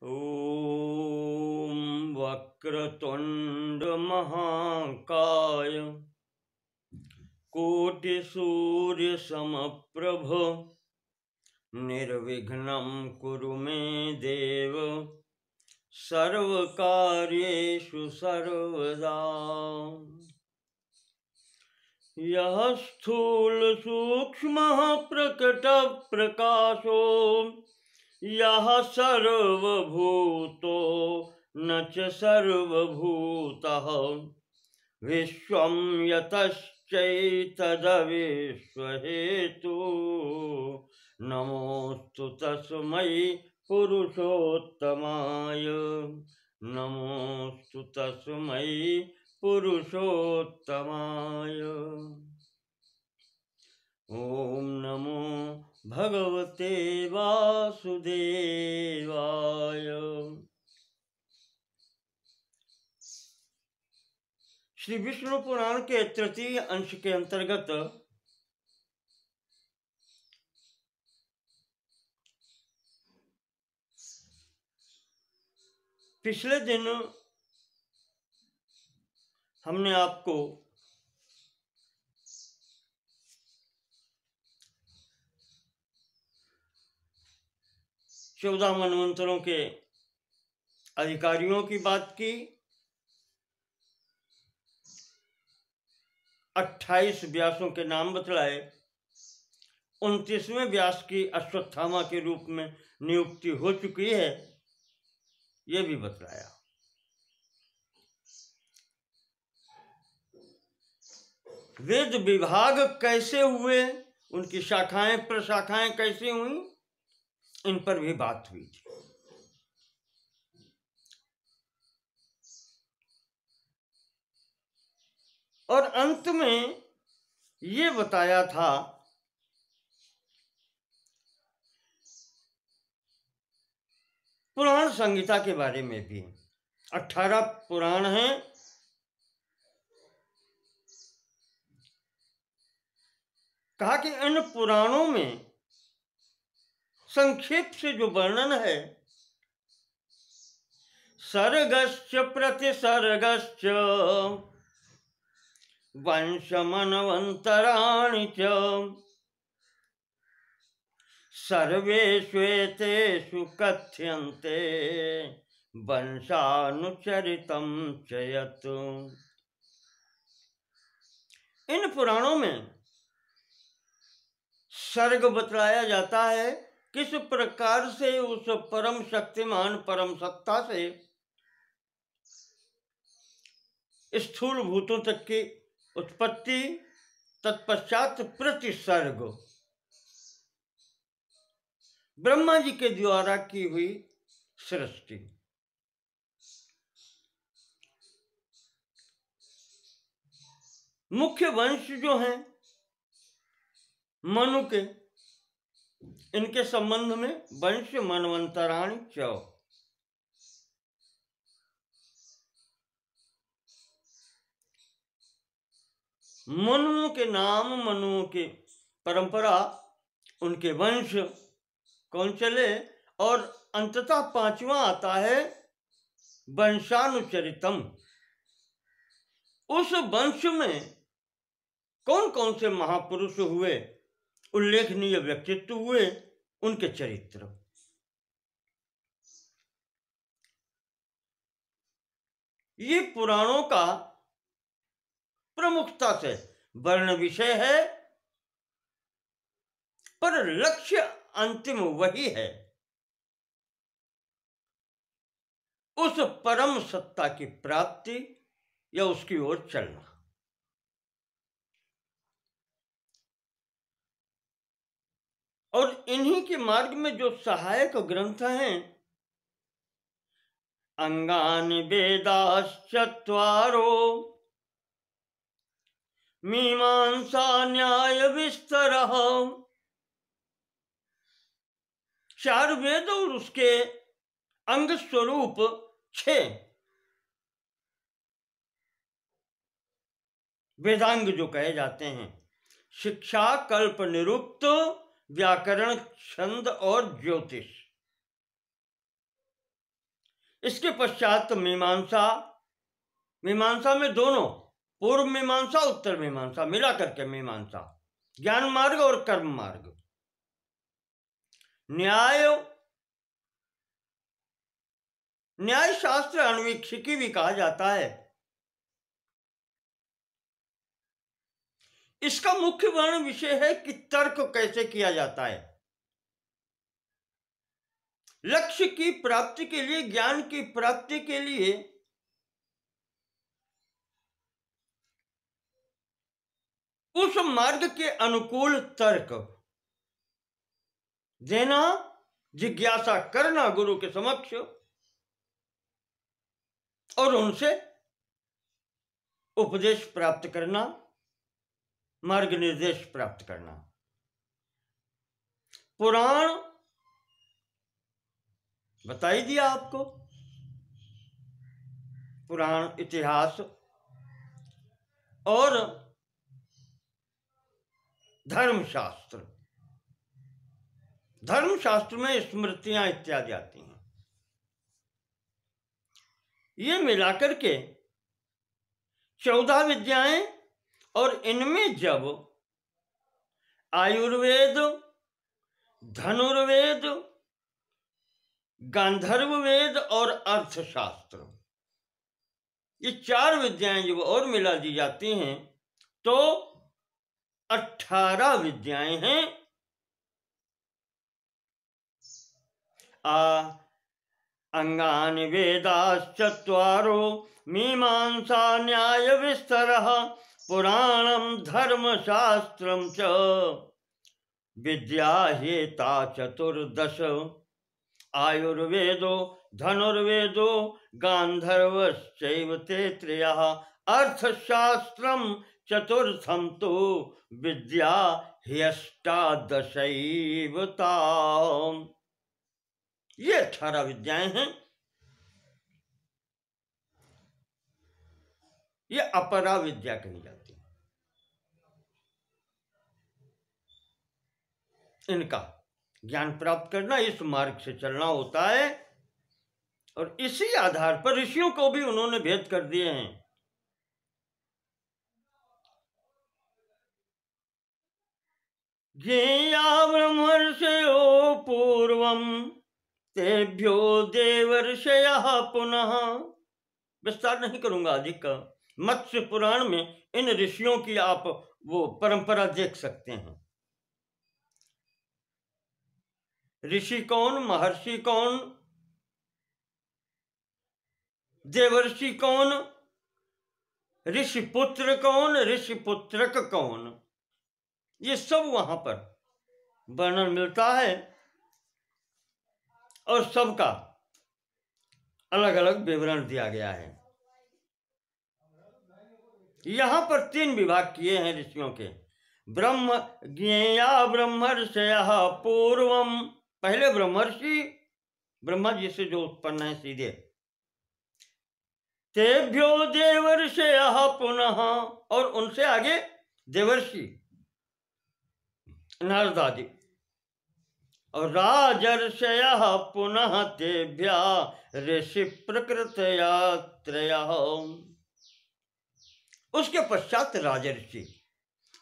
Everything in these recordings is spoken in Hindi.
ॐ वक्रतुण्ड महाकाय कोटिसूर्यसमप्रभ निर्विघ्नं कुरु मे देव सर्वकार्येषु सर्वदा। यः स्थूलसूक्ष्मः प्रकटप्रकाशो यः सर्वभूतो न च सर्वभूतः विश्वं यतश्चैतदविश्वहेतु नमोऽस्तु तस्मै पुरुषोत्तमाय नमोऽस्तु तस्मै पुरुषोत्तमाय। ॐ नमो भगवते वासुदेवाय। श्री विष्णु पुराण के तृतीय अंश के अंतर्गत पिछले दिन हमने आपको चौदह मनवंतरों के अधिकारियों की बात की, 28 व्यासों के नाम बतलाए, 29वें व्यास की अश्वत्थामा के रूप में नियुक्ति हो चुकी है, ये भी बतलाया। वेद विभाग कैसे हुए, उनकी शाखाएं प्रशाखाएं कैसे हुई, इन पर भी बात हुई थी। और अंत में ये बताया था पुराण संहिता के बारे में भी। 18 पुराण हैं। कहा कि इन पुराणों में संक्षेप से जो वर्णन है, सर्गश्च प्रतिसर्गश्च वंशमन्वन्तराणि च सर्वेष्वेतेषु कथ्यन्ते वंशानुचरितं च यत्। इन पुराणों में सर्ग बतलाया जाता है, किस प्रकार से उस परम शक्तिमान परम सत्ता से स्थूल भूतों तक की उत्पत्ति, तत्पश्चात प्रतिसर्ग, ब्रह्मा जी के द्वारा की हुई सृष्टि। मुख्य वंश जो हैं मनु के, इनके संबंध में वंश मनवंतराणि च, मनुओं के नाम, मनुओं की परंपरा, उनके वंश कौन चले, और अंततः 5वां आता है वंशानुचरितम। उस वंश में कौन कौन से महापुरुष हुए, उल्लेखनीय व्यक्तित्व हुए, उनके चरित्र। ये पुराणों का प्रमुखता से वर्ण विषय है, पर लक्ष्य अंतिम वही है, उस परम सत्ता की प्राप्ति या उसकी ओर चलना। और इन्हीं के मार्ग में जो सहायक ग्रंथ हैं, अंगानि वेदाश्चत्वारो मीमांसा न्याय विस्तरः। 4 वेद और उसके अंग स्वरूप 6 वेदांग जो कहे जाते हैं, शिक्षा, कल्प, निरुक्त, व्याकरण, छंद और ज्योतिष। इसके पश्चात मीमांसा, मीमांसा में दोनों, पूर्व मीमांसा उत्तर मीमांसा मिला करके मीमांसा, ज्ञान मार्ग और कर्म मार्ग। न्याय, न्याय शास्त्र अन्वीक्षिकी भी कहा जाता है। इसका मुख्य वर्ण विषय है कि तर्क कैसे किया जाता है। लक्ष्य की प्राप्ति के लिए, ज्ञान की प्राप्ति के लिए उस मार्ग के अनुकूल तर्क देना, जिज्ञासा करना गुरु के समक्ष, और उनसे उपदेश प्राप्त करना, मार्ग निर्देश प्राप्त करना। पुराण बता ही दिया आपको, पुराण इतिहास, और धर्मशास्त्र, धर्मशास्त्र में स्मृतियां इत्यादि आती हैं। ये मिलाकर के 14 विद्याएं, और इनमें जब आयुर्वेद, धनुर्वेद, गांधर्व वेद और अर्थशास्त्र, ये 4 विद्याएं जब और मिला दी जाती हैं तो 18 विद्याएं हैं। अंगानि वेदाश्चत्वारो मीमांसा न्याय विस्तरः पुराणं धर्मशास्त्रं च विद्या हेता चतुर्दश आयुर्वेदो धनुर्वेदो गांधर्वश्चैव ते त्रयः अर्थशास्त्रं चतुर्थं तु विद्या ह्यष्टादशैव ताम्। ये 18 विद्याएं हैं। ये अपरा विद्या कही जाती है। इनका ज्ञान प्राप्त करना, इस मार्ग से चलना होता है, और इसी आधार पर ऋषियों को भी उन्होंने भेद कर दिए हैं। ज्ञेया ब्रह्मर्षयो पूर्वम तेभ्यो देवर्षयः पुनः। विस्तार नहीं करूंगा अधिक। मत्स्य पुराण में इन ऋषियों की आप वो परंपरा देख सकते हैं। ऋषि कौन, महर्षि कौन, देवर्षि कौन, ऋषि पुत्र कौन, ऋषि पुत्रक कौन, ये सब वहां पर वर्णन मिलता है, और सबका अलग अलग विवरण दिया गया है। यहां पर 3 विभाग किए हैं ऋषियों के। ब्रह्म ज्ञेया ब्रह्मर्षयः पूर्वम, पहले ब्रह्मर्षि, ब्रह्मा जी से जो उत्पन्न है सीधे। तेभ्यो देवर्षयः पुनः, और उनसे आगे देवर्षि नारद आदि। और राजर्षयः पुनः तेभ्या ऋषि प्रकृतया त्रयः। उसके पश्चात राजर्षि,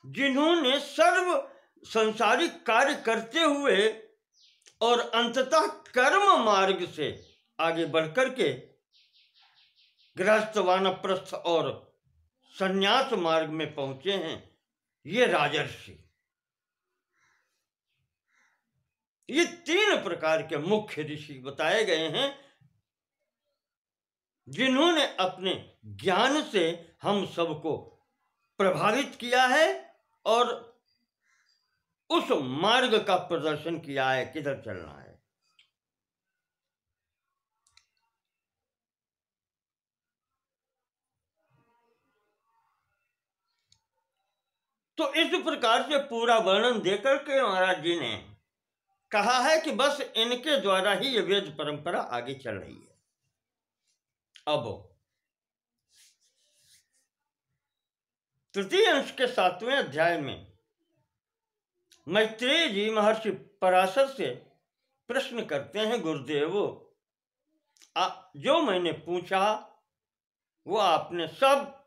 जिन्होंने सर्व संसारिक कार्य करते हुए और अंततः कर्म मार्ग से आगे बढ़कर के गृहस्थ, वानप्रस्थ और संन्यास मार्ग में पहुंचे हैं, ये राजर्षि। ये 3 प्रकार के मुख्य ऋषि बताए गए हैं, जिन्होंने अपने ज्ञान से हम सबको प्रभावित किया है और उस मार्ग का प्रदर्शन किया है, किधर चलना है। तो इस प्रकार से पूरा वर्णन देकर के महाराज जी ने कहा है कि बस इनके द्वारा ही ये वेद परंपरा आगे चल रही है। अब तृतीय अंश के 7वें अध्याय में मैत्रेय जी महर्षि पराशर से प्रश्न करते हैं, गुरुदेव जो मैंने पूछा वो आपने सब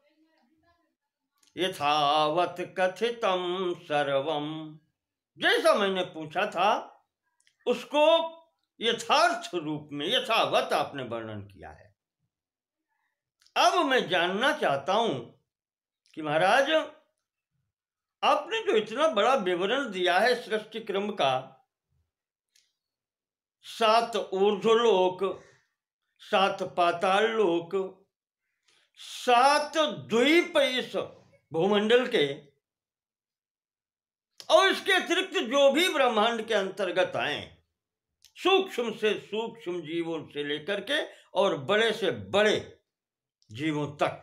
यथावत कथितम सर्वम, जैसा मैंने पूछा था उसको यथार्थ रूप में यथावत आपने वर्णन किया है। अब मैं जानना चाहता हूं कि महाराज आपने जो इतना बड़ा विवरण दिया है सृष्टि क्रम का, 7 ऊर्ध्वलोक, 7 पाताल लोक, 7 द्वीप इस भूमंडल के, और इसके अतिरिक्त जो भी ब्रह्मांड के अंतर्गत आए, सूक्ष्म से सूक्ष्म जीवों से लेकर के और बड़े से बड़े जीवों तक,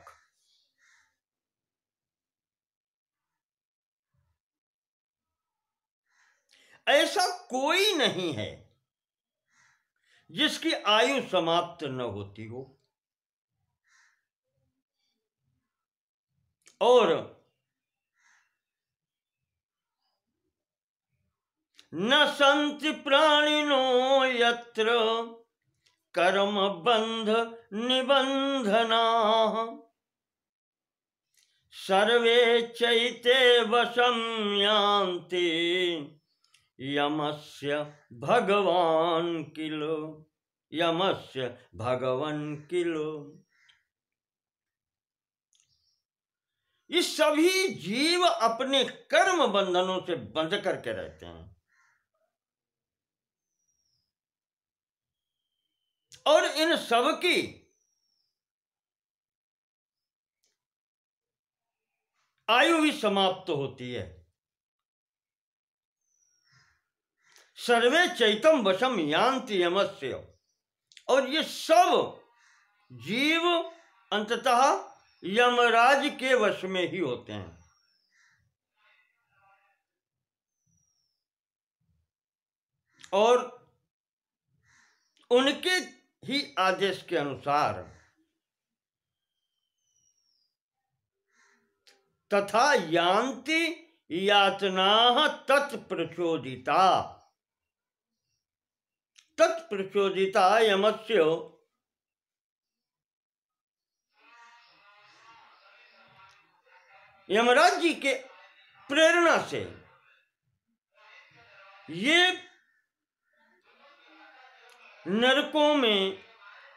ऐसा कोई नहीं है जिसकी आयु समाप्त न होती हो। और न सन्ति प्राणिनो यत्र कर्म बंध निबंधनाः सर्वे चैते वशं यान्ति यमस्य भगवान किल, यमस्य भगवान किल। ये सभी जीव अपने कर्म बंधनों से बंध करके रहते हैं, और इन सब की आयु भी समाप्त होती है। सर्वे चैतम वशम यान्ति यमस्य, और ये सब जीव अंततः यमराज के वश में ही होते हैं। और उनके ही आदेश के अनुसार तथा यान्ति यातनाः तत्प्रचोदिता, तत्प्रचोदिता यमस्य, यमराज जी के प्रेरणा से ये नरकों में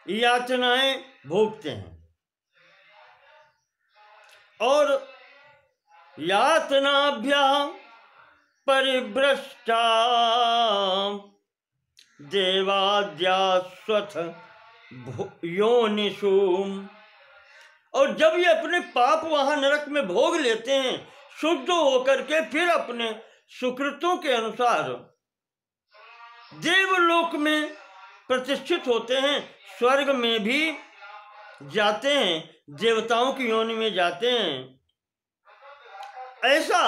यातनाएं भोगते हैं, और यातनाभ्यां परिभ्रष्टा देवाद्यास्वथ योनिषु, और जब ये अपने पाप वहां नरक में भोग लेते हैं, शुद्ध होकर के फिर अपने सुकृतों के अनुसार देवलोक में प्रतिष्ठित होते हैं, स्वर्ग में भी जाते हैं, देवताओं की योनि में जाते हैं। ऐसा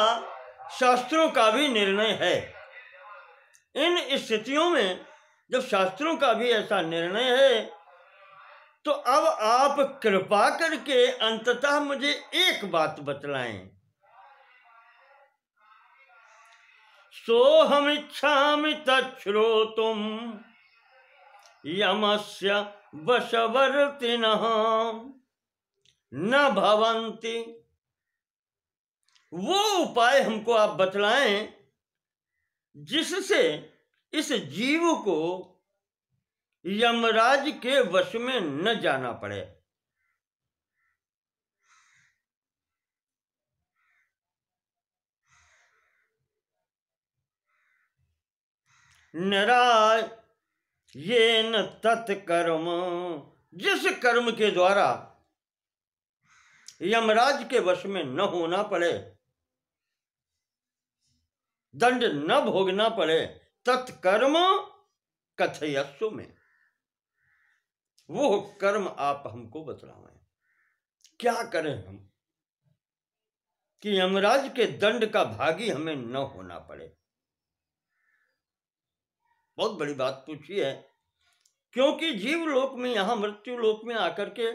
शास्त्रों का भी निर्णय है। इन स्थितियों में जब शास्त्रों का भी ऐसा निर्णय है, तो अब आप कृपा करके अंततः मुझे एक बात बतलाएं। सोहमिच्छामि तच्छ्रोतुम यमस्य वशवर्तिनः न भवन्ति। वो उपाय हमको आप बतलाएं जिससे इस जीव को यमराज के वश में न जाना पड़े। निराय येन तत्कर्म, जिस कर्म के द्वारा यमराज के वश में न होना पड़े, दंड न भोगना पड़े, तत्कर्म कथयस्व में, वो कर्म आप हमको बतलाएं। क्या करें हम कि यमराज के दंड का भागी हमें न होना पड़े। बहुत बड़ी बात पूछी है, क्योंकि जीवलोक में, यहां मृत्यु लोक में आकर के,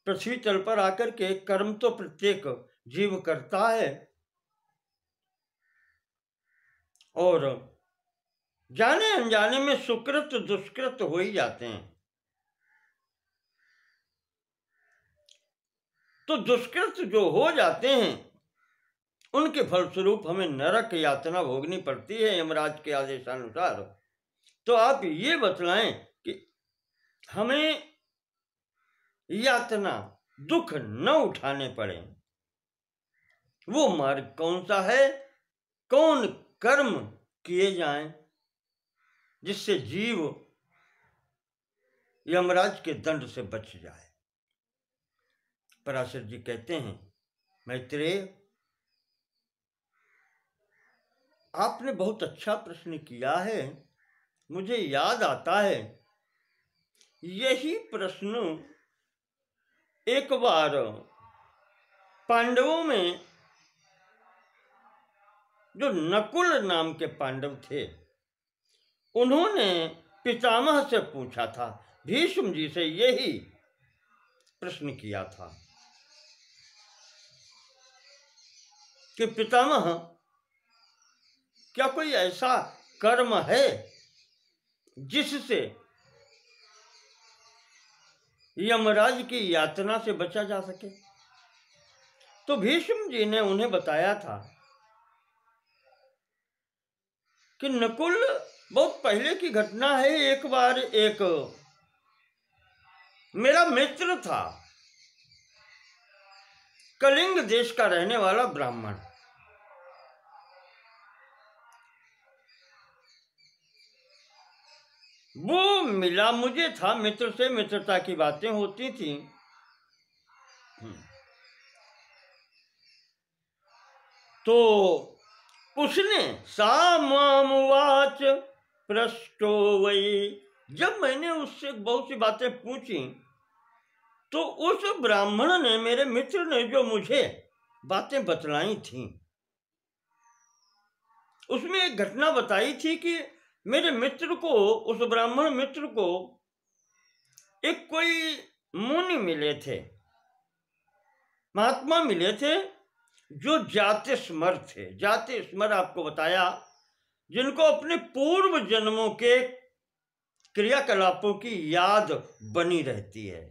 पृथ्वी तल पर आकर के कर्म तो प्रत्येक जीव करता है, और जाने अनजाने में सुकृत दुष्कृत हो ही जाते हैं। तो दुष्कृत जो हो जाते हैं उनके फलस्वरूप हमें नरक यातना भोगनी पड़ती है यमराज के आदेशानुसार। तो आप ये बतलाएं कि हमें यातना दुख न उठाने पड़े, वो मार्ग कौन सा है, कौन कर्म किए जाएं जिससे जीव यमराज के दंड से बच जाए। पराशर जी कहते हैं, मैत्रेय आपने बहुत अच्छा प्रश्न किया है। मुझे याद आता है यही प्रश्न एक बार पांडवों में जो नकुल नाम के पांडव थे उन्होंने पितामह से पूछा था, भीष्म जी से यही प्रश्न किया था कि पितामह क्या कोई ऐसा कर्म है जिससे यमराज की यातना से बचा जा सके। तो भीष्म जी ने उन्हें बताया था कि नकुल, बहुत पहले की घटना है, एक बार एक मेरा मित्र था, कलिंग देश का रहने वाला ब्राह्मण। वो मिला मुझे था, मित्र से मित्रता की बातें होती थी। तो उसने सामवाच पृष्ठो वही, जब मैंने उससे बहुत सी बातें पूछी तो उस ब्राह्मण ने, मेरे मित्र ने जो मुझे बातें बतलाई थी उसमें एक घटना बताई थी कि मेरे मित्र को, उस ब्राह्मण मित्र को एक कोई मुनि मिले थे, महात्मा मिले थे जो जाति स्मर थे। जाति स्मर आपको बताया, जिनको अपने पूर्व जन्मों के क्रियाकलापों की याद बनी रहती है,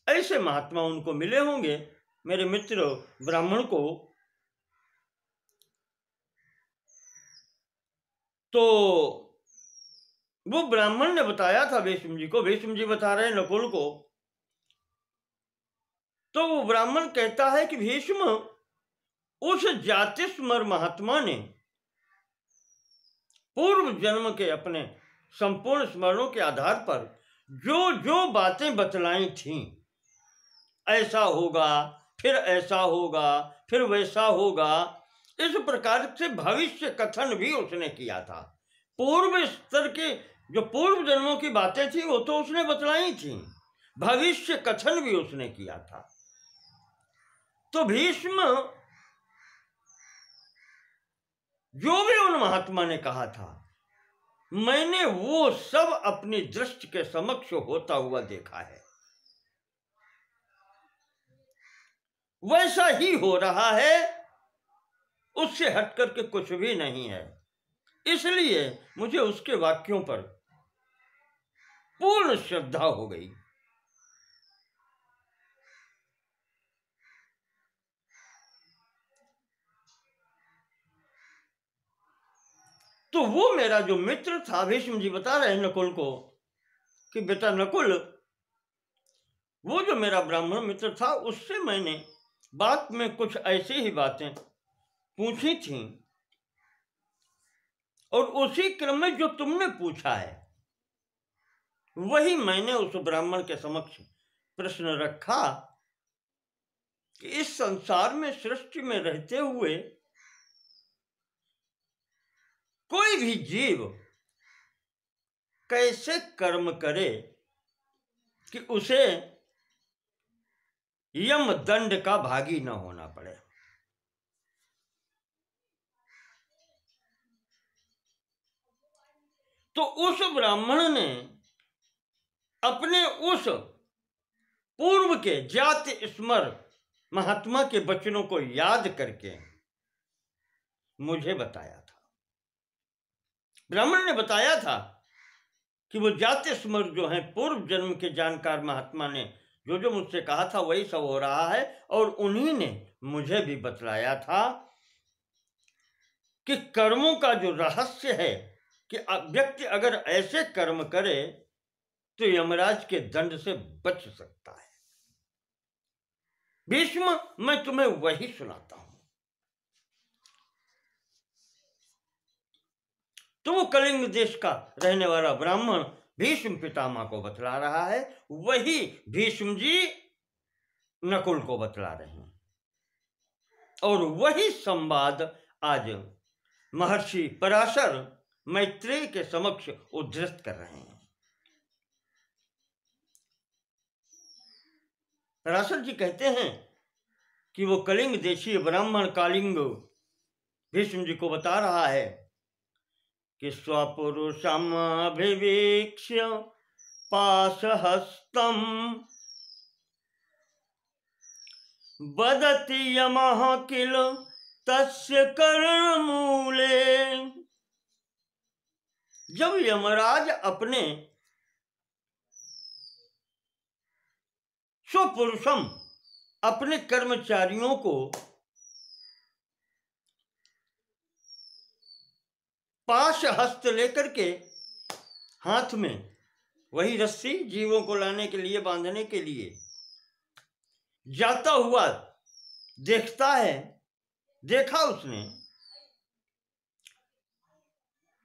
ऐसे महात्मा उनको मिले होंगे मेरे मित्र ब्राह्मण को। तो वो ब्राह्मण ने बताया था भीष्म जी को, भीष्म जी बता रहे हैं नकुल को। तो वो ब्राह्मण कहता है कि भीष्म, उस जाति स्मर महात्मा ने पूर्व जन्म के अपने संपूर्ण स्मरणों के आधार पर जो जो बातें बतलाई थीं, ऐसा होगा, फिर ऐसा होगा, फिर वैसा होगा, इस प्रकार से भविष्य कथन भी उसने किया था। पूर्व स्तर के जो पूर्व जन्मों की बातें थी वो तो उसने बतलाई थी, भविष्य कथन भी उसने किया था। तो भीष्म, जो भी उन महात्मा ने कहा था, मैंने वो सब अपनी दृष्टि के समक्ष होता हुआ देखा है, वैसा ही हो रहा है, उससे हटकर के कुछ भी नहीं है। इसलिए मुझे उसके वाक्यों पर पूर्ण श्रद्धा हो गई। तो वो मेरा जो मित्र था, भीष्म जी बता रहे हैं नकुल को कि बेटा नकुल, वो जो मेरा ब्राह्मण मित्र था उससे मैंने बात में कुछ ऐसी ही बातें पूछी थी, और उसी क्रम में जो तुमने पूछा है वही मैंने उस ब्राह्मण के समक्ष प्रश्न रखा कि इस संसार में, सृष्टि में रहते हुए कोई भी जीव कैसे कर्म करे कि उसे यम दंड का भागी न होना पड़े। तो उस ब्राह्मण ने अपने उस पूर्व के जाति स्मर महात्मा के वचनों को याद करके मुझे बताया था। ब्राह्मण ने बताया था कि वो जाति स्मर जो है, पूर्व जन्म के जानकार महात्मा ने जो जो मुझसे कहा था वही सब हो रहा है। और उन्हीं ने मुझे भी बतलाया था कि कर्मों का जो रहस्य है कि व्यक्ति अगर ऐसे कर्म करे तो यमराज के दंड से बच सकता है। भीष्म, मैं तुम्हें वही सुनाता हूं। तो वो कलिंग देश का रहने वाला ब्राह्मण भीष्म पितामह को बतला रहा है, वही भीष्म जी नकुल को बतला रहे हैं। और वही संवाद आज महर्षि पराशर मैत्रेय के समक्ष उद्धृत कर रहे हैं। पराशर जी कहते हैं कि वो कलिंग देशीय ब्राह्मण कालिंग भीष्म जी को बता रहा है कि स्वपुरुषम अभिवीक्ष्य पाशहस्तम वदति यमः किल तस्य कर्णमूले। जब यमराज अपने स्वपुरुषम अपने कर्मचारियों को पाश हस्त लेकर के हाथ में वही रस्सी जीवों को लाने के लिए, बांधने के लिए जाता हुआ देखता है, देखा उसने,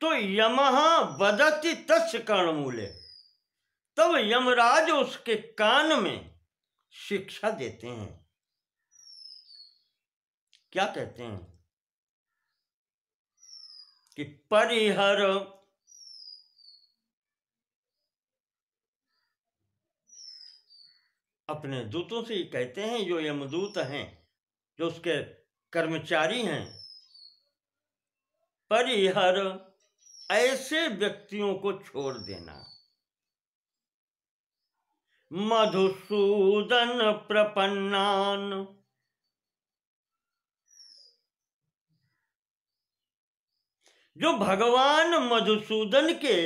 तो यमः वदति तस्य कर्णमूले, तब यमराज उसके कान में शिक्षा देते हैं। क्या कहते हैं कि परिहर अपने दूतों से ही कहते हैं, जो यमदूत हैं, जो उसके कर्मचारी हैं, परिहर ऐसे व्यक्तियों को छोड़ देना। मधुसूदन प्रपन्नान, जो भगवान मधुसूदन के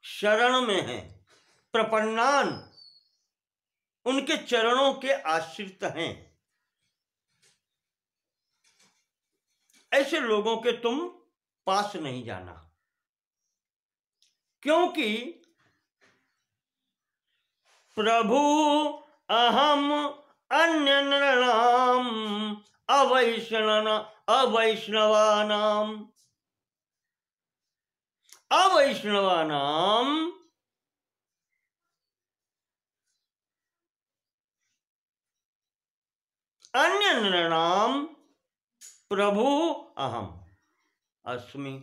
शरण में हैं, प्रपन्नान उनके चरणों के आश्रित हैं, ऐसे लोगों के तुम पास नहीं जाना, क्योंकि प्रभु अहम अन्य नृणाम अवैष्णवानाम अन्य नृणाम प्रभु अहम अस्मि।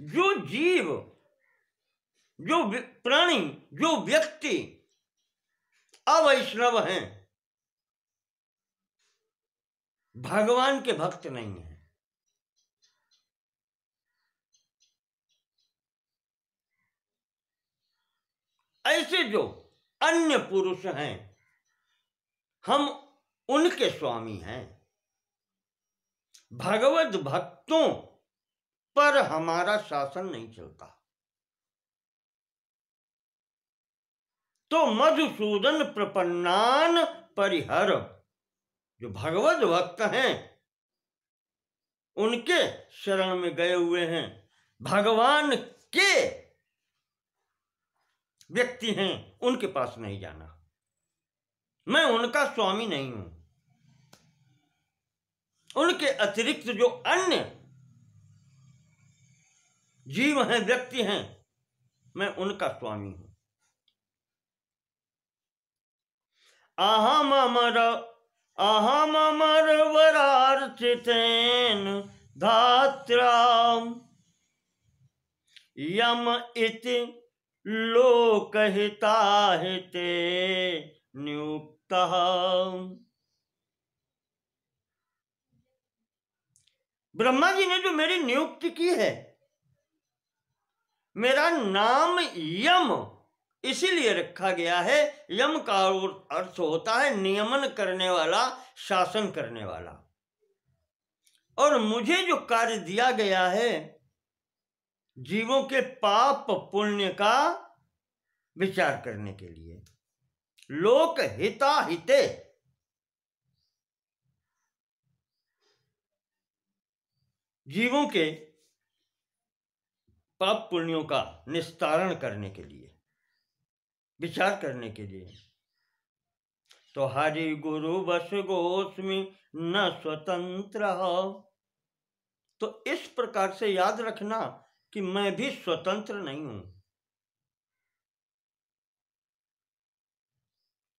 जो जीव, जो प्राणी, जो व्यक्ति अवैष्णव हैं, भगवान के भक्त नहीं हैं, ऐसे जो अन्य पुरुष हैं, हम उनके स्वामी हैं। भगवत भक्तों पर हमारा शासन नहीं चलता। तो मधुसूदन प्रपन्नान परिहर, जो भगवत भक्त हैं, उनके शरण में गए हुए हैं, भगवान के व्यक्ति हैं, उनके पास नहीं जाना। मैं उनका स्वामी नहीं हूं। उनके अतिरिक्त जो अन्य जीव हैं, व्यक्ति हैं, मैं उनका स्वामी हूं। अहम अमर वरार्चितेन धात्रा यम इति लोकहिताहिते नियुक्तः। ब्रह्मा जी ने जो मेरी नियुक्ति की है, मेरा नाम यम इसीलिए रखा गया है। यम का अर्थ होता है नियमन करने वाला, शासन करने वाला। और मुझे जो कार्य दिया गया है जीवों के पाप पुण्य का विचार करने के लिए। लोक हिता हिते, जीवों के पाप पुण्यों का निस्तारण करने के लिए, विचार करने के लिए। तो हरि गुरु बस गोस्मि न स्वतंत्र। तो इस प्रकार से याद रखना कि मैं भी स्वतंत्र नहीं हूं।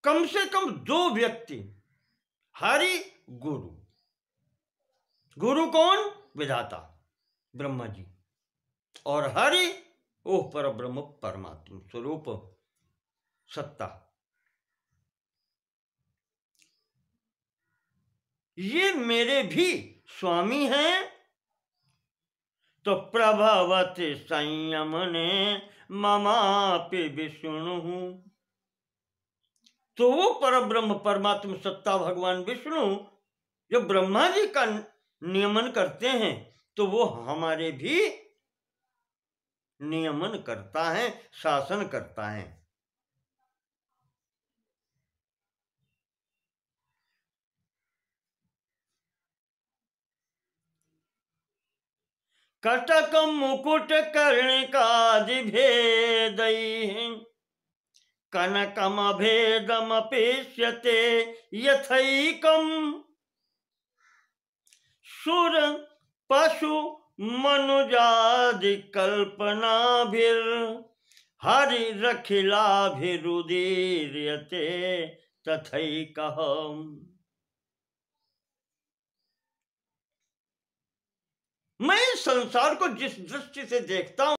कम से कम दो व्यक्ति, हरि गुरु। गुरु कौन? विधाता ब्रह्मा जी, और हरि ओह पर ब्रह्म परमात्मा स्वरूप सत्ता। ये मेरे भी स्वामी हैं। तो प्रभवति संयम ने ममापि विष्णु। तो वो परब्रह्म परमात्मा सत्ता भगवान विष्णु जो ब्रह्मा जी का नियमन करते हैं, तो वो हमारे भी नियमन करता है, शासन करता है। कटक मुकुट कर्णिकादि भेदई कनकम भेदमपेक्ष्यते यथैकम। सुर पशु मनुजादि कल्पनाभिर हरिरखिलाभिरुदीर्यते तथैकम्। मैं इस संसार को जिस दृष्टि से देखता हूं,